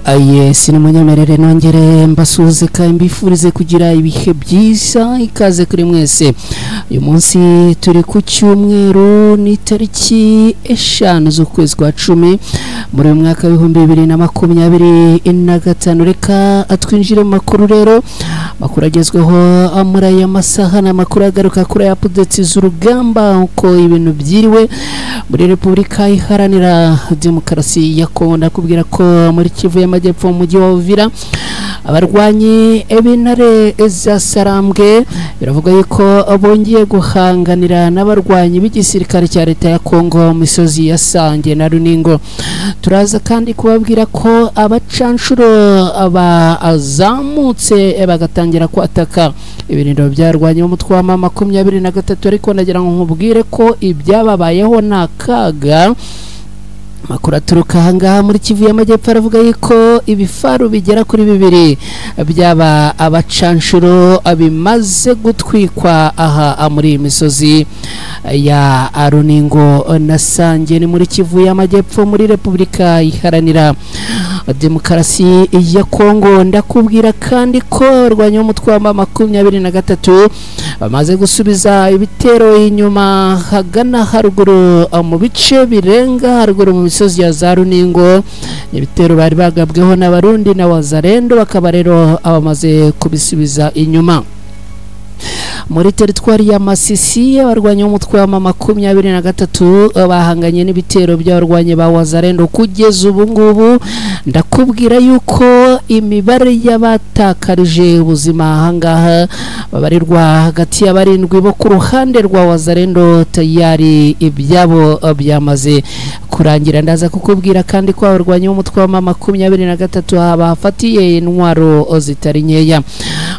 Aye sinamunyemerere nongere mbasuze kandi mbifurize kugira ibihe byiza ikaze kuri mwese. Uyu munsi turi ku cyumweru ni tariki 5 z'ukwezi kwa 10 muri mwaka wa 2025. Reka atwinjire mu makuru rero, makuru agezweho muri aya masaha na makuru agaruka kuri updates z'urugamba uko ibintu byiriwe muri Repubulika Iharanira Demokarasi ya Kongo. Ndakubwira ko muri Kivu y'Amajyepfo mu mujyi wa Uvira abarwanyi ebintare za Sarambwe biravuga yuko bongeye guhanganira n'abarwanyi b'igisirikare cya leta ya Kongo mu misozi ya Sange na Runingo. Turaza kandi kubabwira ko abacanshuro abazamutse bagatangira kwataka ibirindiro byarwanye mu mutwe wa 23, ariko nagira ngo nkubwire ko ibyababayeho nakaga. Makuru aturuka hangaha muri Kivu y'Amajyepfo aravuga yuko ibifaru bigera kuri 2 byaba abacanshuro abimaze gutwikwa aha muri imisozi ya Runingo na Sange ni muri Kivu y'Amajyepfo muri Repubulika Iharanira Demokarasi ya Kongo. Ndakubwira kandi ko rwanya umutwe wa 23 bamaze gusubiza ibitero inyuma hagana haruguru mu bice birenga haruguru mu misozi ya za Runingo. Ibitero bari bagabweho n'abarundi na wazarendo, bakaba rero abamaze kubisubiza inyuma. Muri teritwari ya Masisi abarwanya umutwe wa 23 bahanganye n'ibitero by'abarwanye ba wazarendo. Kugeza ubu ngubu ndakubwira yuko imibare y'abatakarije ubuzima hangaha babarirwa hagati ya 7 bo ku ruhande rwa wazarendo tayari ibyabo byamaze kurangira. Ndaza kukubwira kandi ko abarwanya umutwe wa 23 bafatiye intwaro zitari nkeya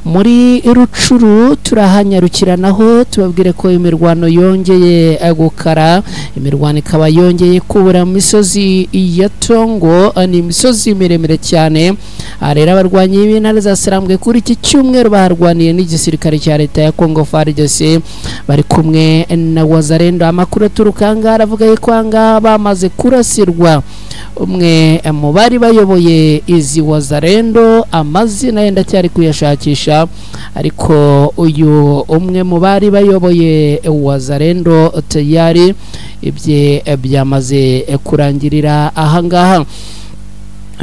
muri Rucuru. Turahanyarukiranaho tubabwire ko imirwano yongeye gukara, imirwano ikaba yongeye kubura mu misozi ya Tongo, ni imisozi miremire cyane. Arera abarwanyi b'intare za Sarambwe kuri iki cyumweru baharwaniye n'igisirikare cya leta ya Kongo FARDC bari kumwe na wazarendo. Amakuru aturukanga aravuga yuko anga bamaze kurasirwa umwe mu bari bayoboye izi wazarendo, amazina yenda cyari kuyashakisha, ariko uyu umwe mu bari bayoboye wazarendo tayari ibye byamaze kurangirira ahangaha.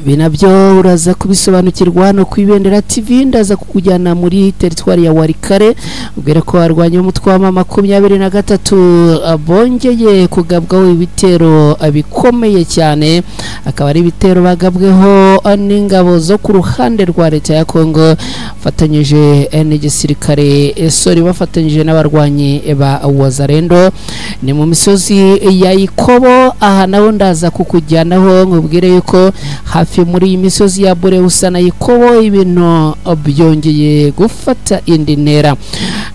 Binabyo uraza kubisobanukirwa no kwibendera TV. Ndaza kukujyana muri teritwari ya Warikare ubwire ko arwanya umutwe wa 23 bongeye kugabwaho ibitero bikomeye cyane, akaba ari ibitero bagabweho n'ingabo zo ku ruhande rwa leta ya Kongo fatanyije n'igisirikare bafatanyije n'abarwanyi ba wazarendo. Ni mu misozi ya Ikobo. Aha naho ndaza kukujyanaho nkubwire yuko hafi muri iyi misozi ya Bureusa na Ikobo ibintu byongeye gufata indi ntera.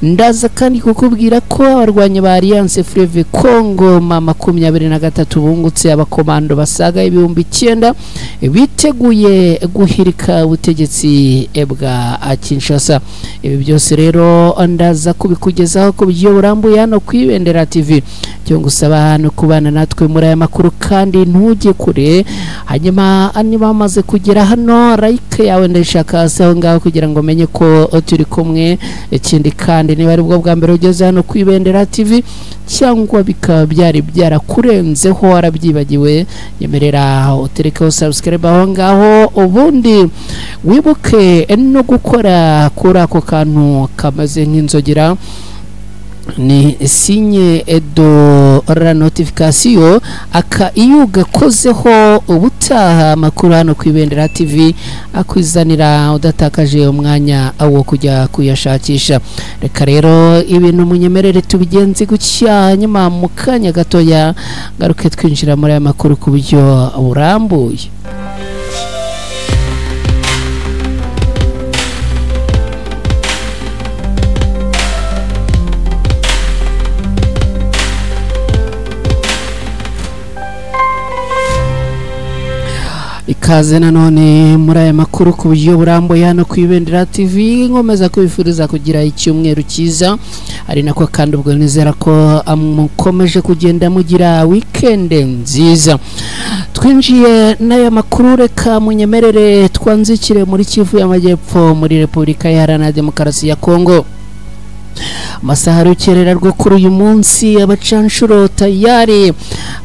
Ndaza kandi kukubwira ko abarwanyi ba Alliance Fleuve Congo 23 bungutse abakomando basaga 9,000 biteguye guhirika ubutegetsi bwa Kinshasa. Ibi byose rero ndaza kubikugezaho ku buryo burambuye hano kwibendera TV. Cyo ngusaba hano kubana natwe muri aya makuru kandi ntujye kure. Hanyuma bamaze kugera hano like yawe ndashaka saho ngaho kugira ngo menye ko turi kumwe. Ikindi kandi niba ari bwo bwa mbere ugeze hano kwibendera TV cyangwa bikaba byari byarakurenzeho warabyibagiwe, yemerera uterekeho subscribe aho ngaho, ubundi wibuke no gukora kuri ako kantu kamaze nk'inzogera ni signe do la notification iyo ugakozeho ubutaha makuru hano kwibendera TV akwizanira udatakaje umwanya wo kujya kuyashakisha. Reka rero ibintu munyemerere tubigenze gutya, nyuma mu kanya gatoya ngaruke twinjira muri aya makuru ku buryo burambuye. Ikaze nanone muri aya makuru ku buryo burambuye hano kwibendera TV. Nkomeza kubifuriza kugira icyumweru cyiza, ari nako kandi ubwo nizera ko mukomeje kugenda mugira weekend nziza. twinjiye n'aya makuru reka munyemerere twanzikire muri Kivu y'Amajyepfo muri Repubulika Iharanira Demokarasi ya Kongo. Amasaha y'urukerera rwo kuri uyu munsi abacanshuro tayari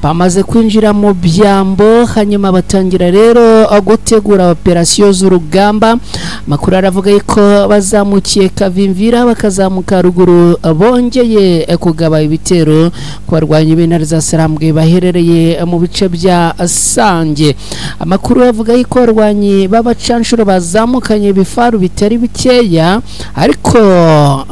bamaze kwinjira mu byambo, hanyuma batangira rero gutegura operasiyo z'urugamba. Makuru aravuga ko bazamukiye Kavimvira bakazamuka ruguru, bongeye kugaba ibitero ku barwanyi b'intare za Sarambwe baherereye mu bice bya Sange. Amakuru avuga ko abarwanyi b'abacanshuro bazamukanye bifaru bitari bikeya, ariko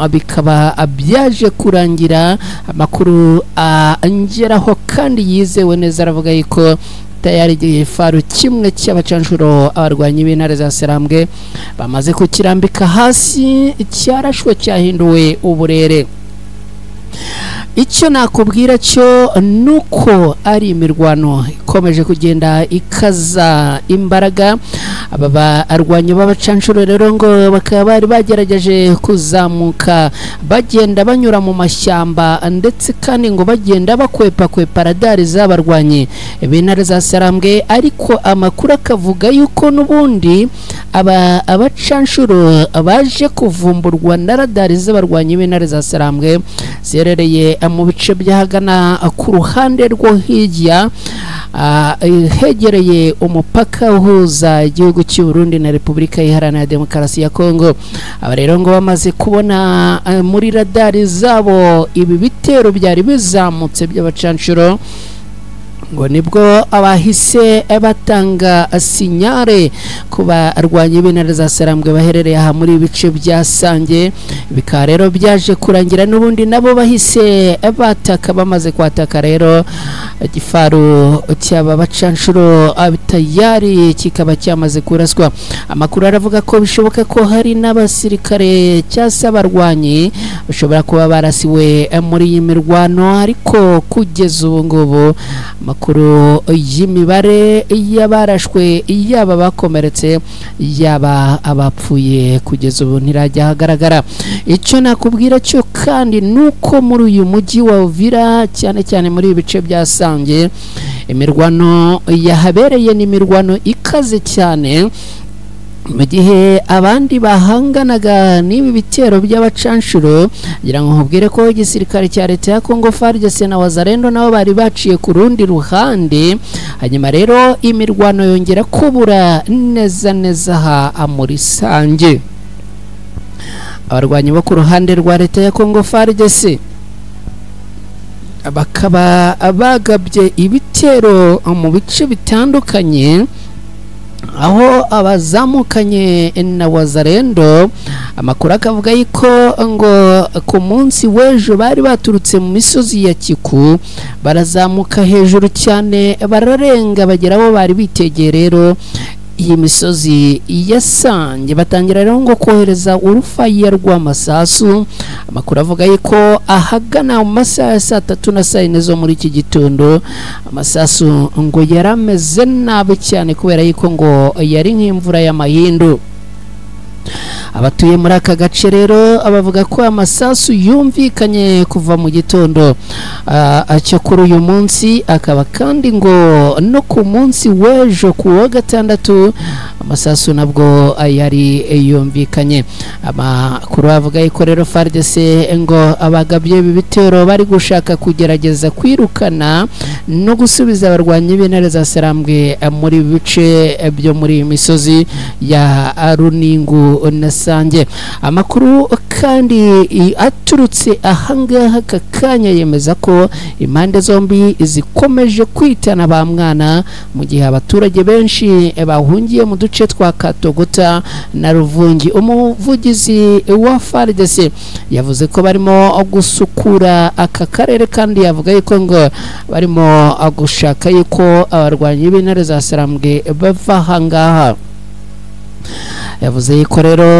bikaba byaje kurangira. Amakuru angeraho kandi yizewe neza aravuga ko tayari igifaru kimwe cy'abacanshuro abarwanyi b'intare za Sarambwe bamaze kukirambika hasi, cyarashwe cyahinduwe uburere. Icyo nakubwira cyo nuko ari imirwano ikomeje kugenda ikaza imbaraga. Aba barwanyi b'abacanshuro rero ngo bakaba bari bagerageje kuzamuka bagenda banyura mu mashyamba, ndetse kandi ngo bagenda bakwepa radari z'abarwanyi b'intare za Sarambwe, ariko amakuru akavuga yuko n'ubundi abacanshuro baje kuvumburwa na radari z'abarwanyi b'intare za Sarambwe zerereye mu bice byahagana ku ruhande rwo hirya hegereye umupaka uhuza igihugu cy'u Burundi na Repubulika Iharanira Demokarasi ya Kongo. Aba rero ngo bamaze kubona muri radari zabo ibi bitero byari bizamutse by'abacanshuro, ngo nibwo abahise batanga sinyare ku barwanyi b'intare za Sarambwe baherereye aha muri ibice bya Sange. Bikaba rero byaje kurangira n'ubundi nabo bahise bataka. Bamaze kwataka rero igifaru cy'aba bacanshuro tayari kikaba cyamaze kuraswa. Amakuru aravuga ko bishoboka ko hari n'abasirikare cyangwa abarwanyi bashobora kuba barasiwe muri iyi mirwano, ariko kugeza ubu ngubu amakuru y'imibare y'abarashwe yaba bakomeretse yaba abapfuye kugeza ubu ntirajya hagaragara. Icyo nakubwira cyo kandi nuko muri uyu mujyi wa Uvira cyane cyane muri ibice bya Sange imirwano yahabereye ni imirwano ikaze cyane, mu gihe abandi bahanganaga n'ibi bitero by'abacanshuro. ngira ngo nkubwire ko igisirikare cya leta ya Kongo FARDC na Wazalendo nabo bari baciye ku rundi ruhande, hanyuma rero imirwano yongera kubura neza aha muri Sange. Abarwanyi bo ku ruhande rwa leta ya Kongo FARDC bakaba bagabye ibitero mu bice bitandukanye, aho abazamukanye na Wazalendo. Amakuru akavuga ko ngo ku munsi w'ejo bari baturutse mu misozi ya Kiku barazamuka hejuru cyane bararenga bagera aho bari bitegeye rero iyi misozi ya Sange, batangira rero ngo kohereza urufaya rw'amasasu. Amakuru avuga ko ahagana mu masaha ya 3 na 4 zo muri iki gitondo amasasu ngo yarameze nabi cyane, kubera yuko ngo yari nk'imvura y'amahindu. Abatuye muri aka gace rero abavuga ko amasasu yumvikanye kuva mu gitondo cyo kuri uyu munsi, akaba kandi ngo no ku munsi w'ejo ku wa gatandatu amasasu nabwo yari yumvikanye. Amakuru avuga ko rero FARDC ngo abagabye ibi bitero bari gushaka kugerageza kwirukana no gusubiza abarwanyi b'intare za Sarambwe muri bice byo muri imisozi ya Runingu na Sange. Amakuru kandi aturutse ahangaha kakanya yemeza ko impande zombi zikomeje kwitana ba mwana, mu gihe abaturage benshi bahungiye mu duce twa Katogota na Ruvungi. Umuvugizi wa FARDC yavuze ko barimo gusukura aka karere, kandi yavuga ko ngo barimo gushaka yuko abarwanyi b'intare za Sarambwe bava ahangaha. yavuze ko rero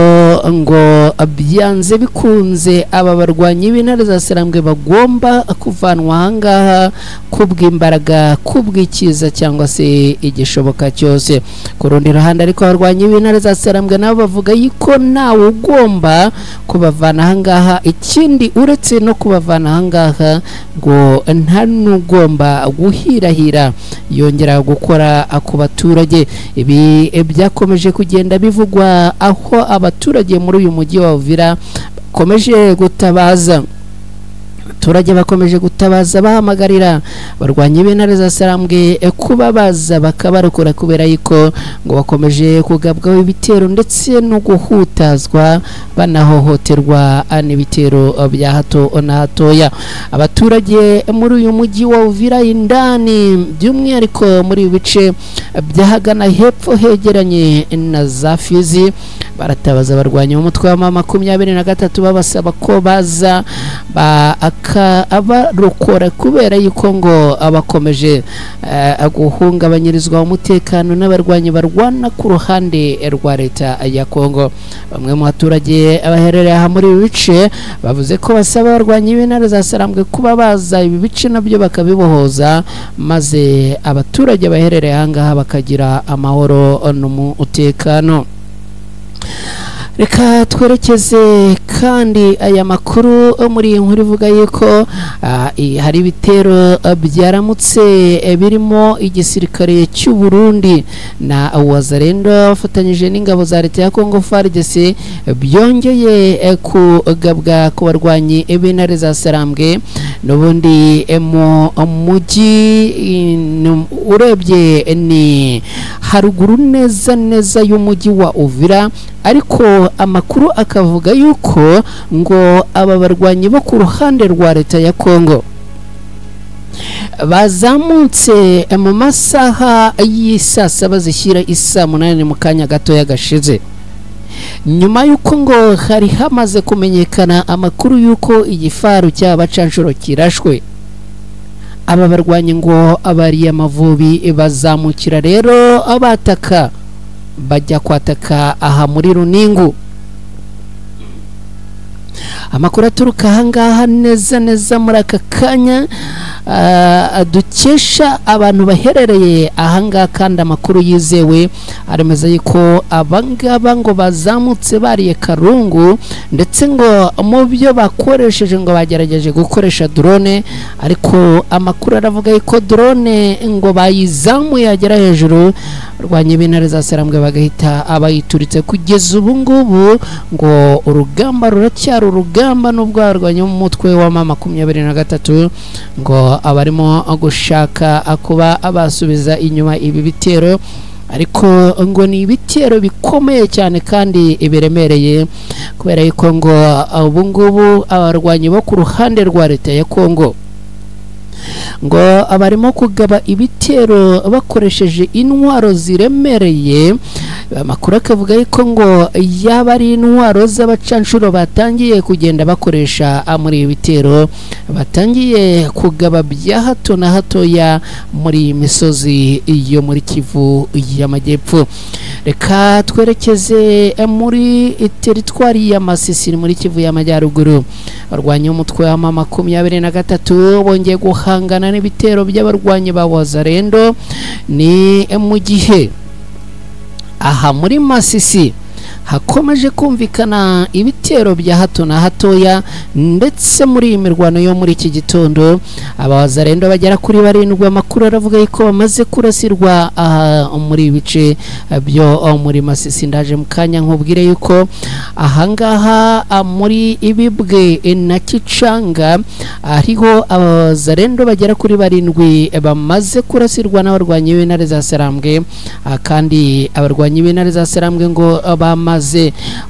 ngo byanze bikunze aba barwanyi b'intare za Sarambwe bagomba kuvanwa ahangaha kubw'imbaraga kubw'ikiza cyangwa se igishoboka cyose. Ku rundi ruhande ariko abarwanyi b'intare za Sarambwe nabo bavuga yuko nawe ugomba kubavana ahangaha, ikindi uretse no kubavana ahangaha ngo nta n'ugomba guhirahira yongera gukora ku baturage. Ibi byakomeje kugenda bivugwa aho abaturage muri uyu mujyi wa Uvira bakomeje gutabaza. Abaturage bakomeje gutabaza bahamagarira barwanya b'intare za Sarambwe kuba baza bakabarokora kubera yuko ngo bakomeje kugabwaho ibitero ndetse no guhutazwa banahohoterwa n'ibitero bya hato na hatoya. Abaturage muri uyu mujyi wa Uvira indani by'umwihariko muri bice byahagana hepfo hegeranye na za Fizi baratabaza barwanya umutwe wa 23 babasaba ko baza abarokora kubera yuko ngo abakomeje guhungabanyirizwa umutekano n'abarwanyi barwana ku ruhande rwa leta ya Kongo. Bamwe mu baturage abaherereye aha muri bice bavuze ko basaba abarwanyi b'intare za Sarambwe kuba baza ibi bice nabyo bakabibohoza maze abaturage baherereye ahangaha bakagira amahoro n'umutekano. Reka twerekeze kandi aya makuru muri inkuru ivuga yuko hari ibitero byaramutse birimo igisirikare cy'u Burundi na Wazalendo bafatanyije n'ingabo za leta ya Kongo FARDC byongeye kugabwa ku barwanyi b'intare za Sarambwe n'ubundi mu mujyi urebye ni haruguru neza y'umujyi wa Uvira, ariko amakuru akavuga yuko ngo aba barwanyi bo ku ruhande rwa leta ya Kongo bazamutse mu masaha y'isa 7 zishyira isa 8 mu kanya gato yagashize, nyuma yuko ngo hari hamaze kumenyekana amakuru yuko igifaru cy'abacanshuro kirashwe. Aba barwanyi ngo abari amavubi bazamukira rero abataka bajya kwataka aha muri Runingu. Amakuru aturuka ahangaha neza muri aka kanya dukesha abantu baherereye ahangaha kandi amakuru yizewe aremeza yuko abangaba ngo bazamutse bariye Karungu ndetse ngo mu byo bakoresheje ngo bagerageje gukoresha drone, ariko amakuru aravuga yuko drone ngo bayizamuye agera hejuru rwanye b'intare za Sarambwe bagahita abayituritse. Kugeza ubu ngubu ngo urugamba ruracyari urugamba n'ubwo barwanye mu mutwe wa 23 ngo abarimo gushaka kuba abasubiza inyuma ibi bitero, ariko ngo ni ibitero bikomeye cyane kandi ibiremereye kubera yuko ngo ubu ngubu abarwanyi bo ku ruhande rwa leta ya Kongo ngo abarimo kugaba ibitero bakoresheje intwaro ziremereye. Amakuru akavuga yuko ngo yaba ari intwaro z'abacanshuro batangiye kugenda bakoresha muri ibitero, batangiye kugaba bya hato na hatoya muri misozi yo muri Kivu y'Amajyepfo. Reka twerekeze muri teritwari ya Masisi muri Kivu y'Amajyaruguru. Barwanya umutwe wa 23 bongeye guhangana n'ibitero by'abarwanyi ba Wazalendo ni mu gihe aha muri Masisi hakomeje kumvikana ibitero bya hato na hatoya, ndetse muri imirwano yo muri iki gitondo abawazalendo bagera kuri 7 amakuru aravuga yuko bamaze kurasirwa muri bice byo muri Masisi. Ndaje mukanya nkubwire yuko ahangaha muri Ibibwe na Kicanga ariho abawazalendo bagera kuri 7 bamaze kurasirwa n'abarwanyi b'intare za Sarambwe, kandi abarwanyi b'intare za Sarambwe ngo bamaze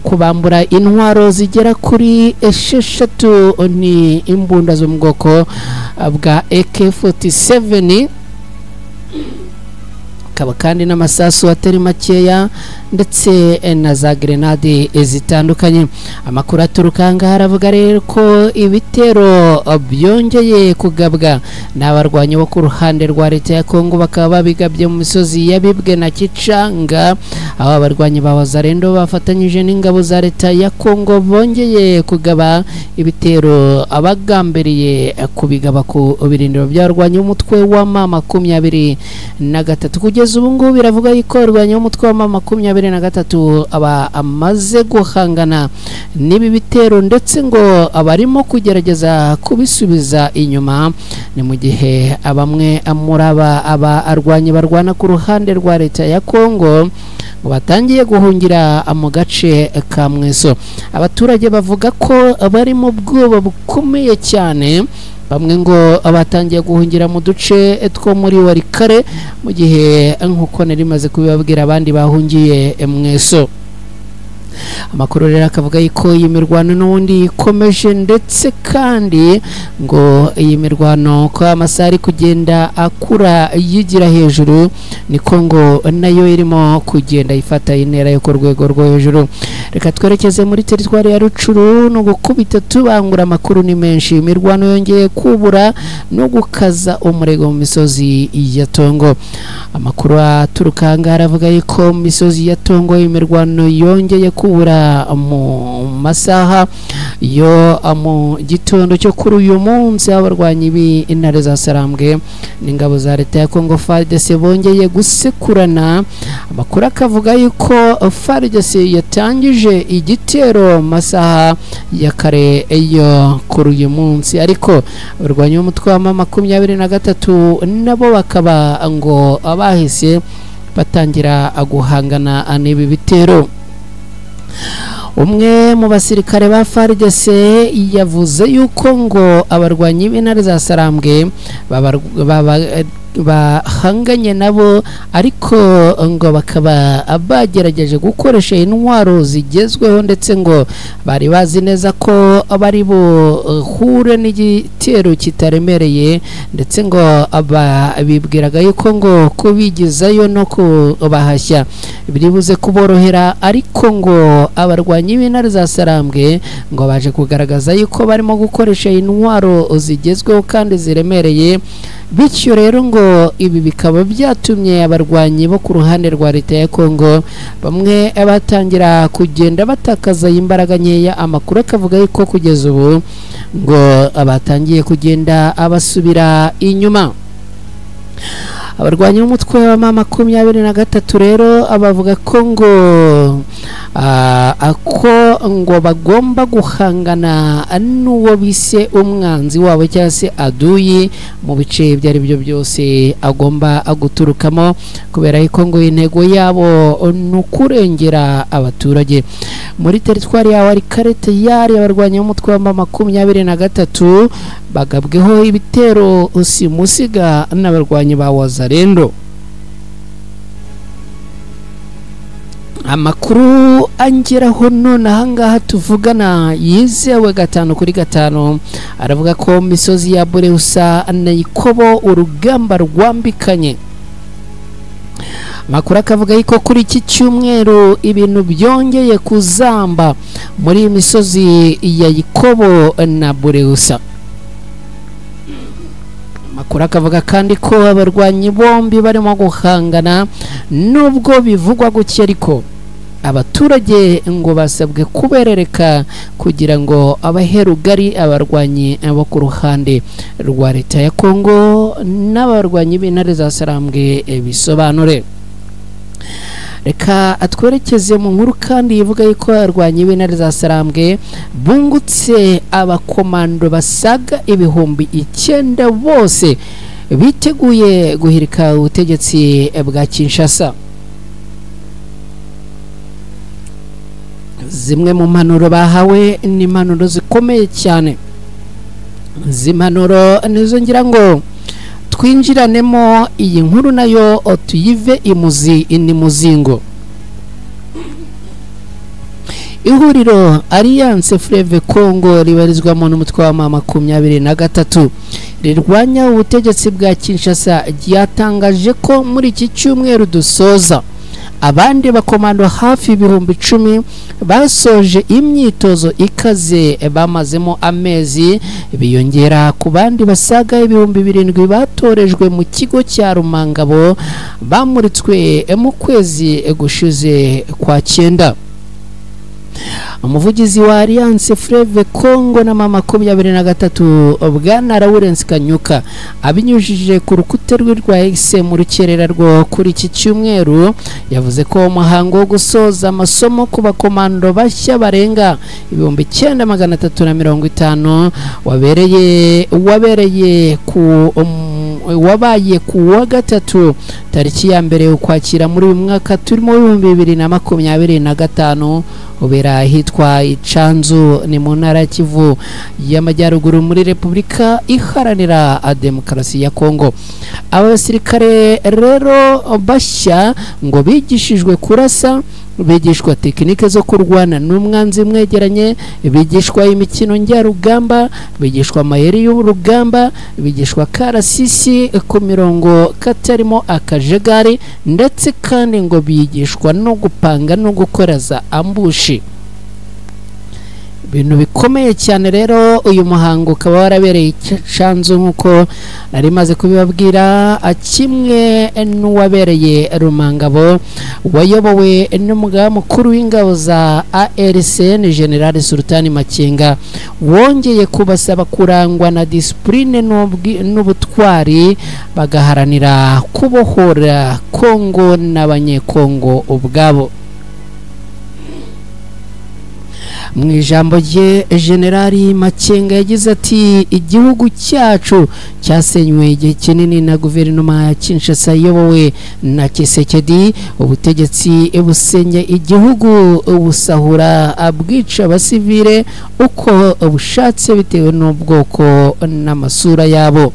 kubambura intwaro zigera kuri 6 ni imbunda zo mu bwoko bwa AK47, hakaba kandi n'amasasu atari makeya ndetse na za grenade zitandukanye. Amakuru aturuka ngaha aravuga rero ko ibitero byongeye kugabwa n'abarwanyi bo ku ruhande rwa leta ya Kongo, bakaba babigabye mu misozi ya Bibwe na Kicanga, aho abarwanyi ba Wazalendo bafatanyije n'ingabo za leta ya Kongo bongeye kugaba ibitero abagambiriye kubigaba ku birindiro by'abarwanyi b'umutwe wa M23. Kugeza ubu ngubu biravuga yuko abarwanyi b'umutwe wa M23 aba amaze guhangana n'ibi bitero ndetse ngo abarimo kugerageza kubisubiza inyuma. Ni mu gihe bamwe muri aba arwanyi barwana ku ruhande rwa leta ya Kongo batangiye guhungira mu gace ka Mweso. Abaturage bavuga ko bari mu bwoba bukomeye cyane, bamwe ngo abatangiye guhungira mu duce two muri Warikare, mu gihe nkuko nari maze kubibabwira abandi bahungiye Mweso. Amakuru rero akavuga yuko iyi mirwano n'ubundi ikomeje, ndetse kandi ngo iyi mirwano ko amasaha ari kugenda akura yigira hejuru, niko ngo nayo irimo kugenda ifata intera yo ku rwego rwo hejuru. Reka twerekeze muri teritwari ya Rucuru no gukubita tubangura. Amakuru ni menshi, imirwano yongeye kubura no gukaza umurego mu misozi ya Tongo. Amakuru aturuka ngaha aravuga yuko mu misozi ya Tongo imirwano yongeye kubura mu masaha yo mu gitondo cyo kuri uyu munsi. Abarwanyi b'intare za Sarambwe n'ingabo za leta ya Kongo FARDC bongeye gusekurana. Amakuru akavuga yuko FARDC yatangije igitero masaha ya kare yo kuri uyu munsi, ariko abarwanyi b'umutwe wa M23 nabo bakaba ngo abahise batangira guhangana n'ibi bitero. Umwe mu basirikare ba FARDC yavuze yuko ngo abarwanyi b'intare za Sarambwe bahanganye nabo, ariko ngo bakaba bagerageje gukoresha intwaro zigezweho, ndetse ngo bari bazi neza ko bari buhure n'igitero kitaremereye, ndetse ngo bibwiraga yuko ngo kubigizayo no kubahashya biribuze kuborohera, ariko ngo abarwanyi b'intare za Sarambwe ngo baje kugaragaza yuko barimo gukoresha intwaro zigezweho kandi ziremereye. Bityo rero ngo ibi bikaba byatumye abarwanyi bo ku ruhande rwa leta ya Kongo bamwe batangira kugenda batakaza imbaraga nkeya. Amakuru akavuga yuko kugeza ubu ngo abatangiye kugenda abasubira inyuma. Abarwanyi b'umutwe wa M23 rero abavuga ko ngo bagomba guhangana n'uwo bise umwanzi wabo cyangwa se aduyi mu bice ibyo ari byo byose agomba guturukamo, kubera yuko ngo intego yabo ni ukurengera abaturage. Muri teritwari ya Warikare yari abarwanyi b'umutwe wa M23 bagabweho ibitero simusiga n'abarwanyi ba Wazalendo. Amakuru angeraho none ahangaha tuvugana yizewe 5/5 aravuga ko misozi ya Bureusa na Ikobo urugamba rwambikanye. Amakuru akavuga yuko kuri iki cyumweru ibintu byongeye kuzamba muri misozi ya Ikobo na Bureusa. Amakuru akavuga kandi ko abarwanyi bombi barimo guhangana, nubwo bivugwa gutya ariko abaturage ngo basabwe kuberereka kugira ngo abaherugari abarwanyi bo ku ruhande rwa leta ya Kongo n'abarwanyi b'intare za Sarambwe bisobanure. Reka atwerekeze mu nkuru kandi yivuga yuko abarwanyi b'intare za Sarambwe bungutse abakomando basaga 9,000 bose biteguye guhirika ubutegetsi bwa Kinshasa. Zimwe mu mpanuro bahawe ni impanuro zikomeye cyane. Zimpanuro nizo ngira ngo twinjiranemo iyi nkuru nayo tuyive ni muzingo. Ihuriro Alliance Fleuve Congo ribarizwamo n'umutwe wa M23 rirwanya ubutegetsi bwa Kinshasa ryatangaje ko muri iki cyumweru dusoza abandi bakomando hafi 10,000 basoje imyitozo ikaze bamazemo amezi, biyongera ku bandi basaga 7,000 batorejwe mu kigo cya Rumangabo bamuritswe mu kwezi gushize kwa 9. Umuvugizi wa Alliance Fleuve Congo na mama 23 Bwana Lawrence Kanyuka abinyujije ku rukuta rwa X mu rukerera rwo kuri iki cyumweru yavuze ko umuhango wo gusoza amasomo ku bakomando bashya barenga 9,350 wabaye ku wa gatatu tariki ya mbere ukwakira muri uyu mwaka turimo 2025 ubera hitwa Ichanzu ni mu ntara Kivu y'Amajyaruguru muri Repubulika Iharanira Demokarasi ya Kongo. Abasirikare rero bashya ngo bigishijwe kurasa, bigishwa tekinike zo kurwana n'umwanzi mwegeranye, bigishwa imikino njyarugamba, bigishwa amayeri y'urugamba, bigishwa karasisi ku mirongo katarimo akajagari, ndetse kandi ngo bigishwa no gupanga no gukoraza ambushi. Ibintu bikomeye cyane rero uyu muhango ukaba warabereye Ichanzu nkuko nari maze kubibabwira, kimwe n'uwabereye Rumangabo wayobowe n'umugaba mukuru w'ingabo za ARCN General Sultani Makenga, wongeye kubasaba kurangwa na discipline n'ubutwari bagaharanira kubohora Kongo n'abanyekongo ubwabo. Mu ijambo rye Generali Makenga yagize ati igihugu cyacu cyasenywe igihe kinini na guverinoma ya Kinshasa iyobowe na Tshisekedi. Ubutegetsi busenya igihugu, busahura abwica abasivile uko bushatse bitewe n'ubwoko n'amasura yabo,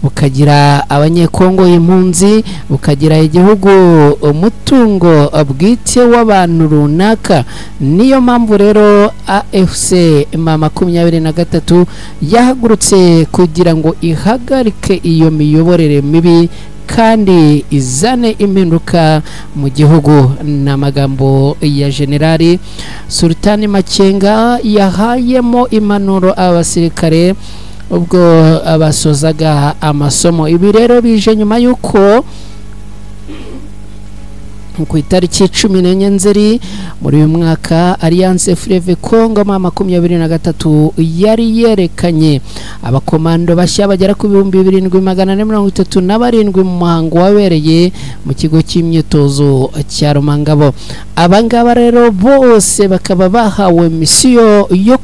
bukagira abanyekongo impunzi, bukagira igihugu umutungo bwite w'abantu runaka. Niyo mpamvu rero AFC mama 23 yahagurutse kugira ngo ihagarike iyo miyoborere mibi kandi izane impinduka mu gihugu. N'amagambo ya Generali Sultani Makenga yahayemo impanuro abasirikare ubwo abasozaga amasomo. Ibi rero bije nyuma yuko ku itariki 14 Nzeri muri uyu mwaka Alliance Fleuve Congo mama 23 yari yerekanye abakomando bashya bagera ku 2,437 mu muhango wabereye mu kigo cy'imyitozo cya Rumangabo. Abangaba rero bose bakaba bahawe misiyo yo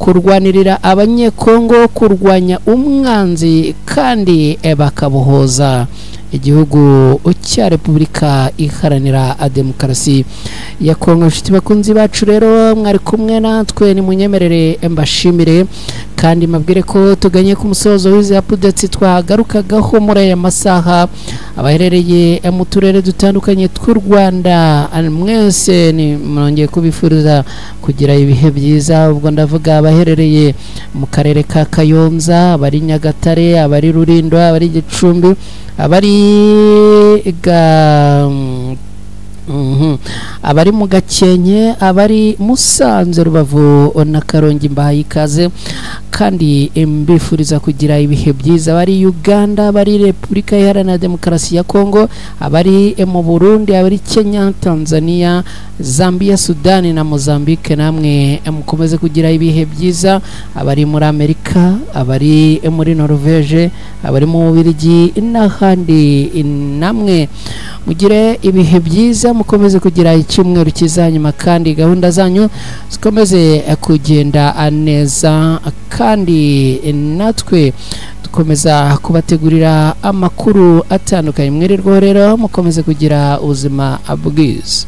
kurwanirira abanyekongo, kurwanya umwanzi kandi bakabohoza igihugu cya Repubulika Iharanira Demokarasi ya Kongo. Nshuti bakunzi bacu rero mwari kumwe natwe, ni munyemerere mbashimire kandi mabwire ko tuganye ku musozo w'izi updates twagarukagaho muri aya masaha. Abaherereye mu turere dutandukanye tw'u Rwanda mwese ni mwongeye kubifuriza kugira ibihe byiza. Ubwo ndavuga abaherereye mu karere ka Kayonza, abari Nyagatare, abari Rulindo, abari Gicumbi, abari abari mu Gakenke, abari Musanze, Rubavu na Karongi mbahaye ikaze kandi mbifuriza kugira ibihe byiza. Abari Uganda, abari Repubulika Iharanira Demokarasi ya Kongo, abari mu Burundi, abari Kenya, Tanzania, Zambia, Sudani na Mozambique, namwe mukomeze kugira ibihe byiza. Abari muri Amerika, abari muri Norvege, abari mu Bubiligi n'ahandi, namwe mugire ibihe byiza, mukomeze kugira icyumweru kizanyuma kandi gahunda zanyu zikomeze kugenda neza, kandi natwe dukomeza kubategurira amakuru atandukanye. Mwirirwa rero mukomeze kugira ubuzima bwiza.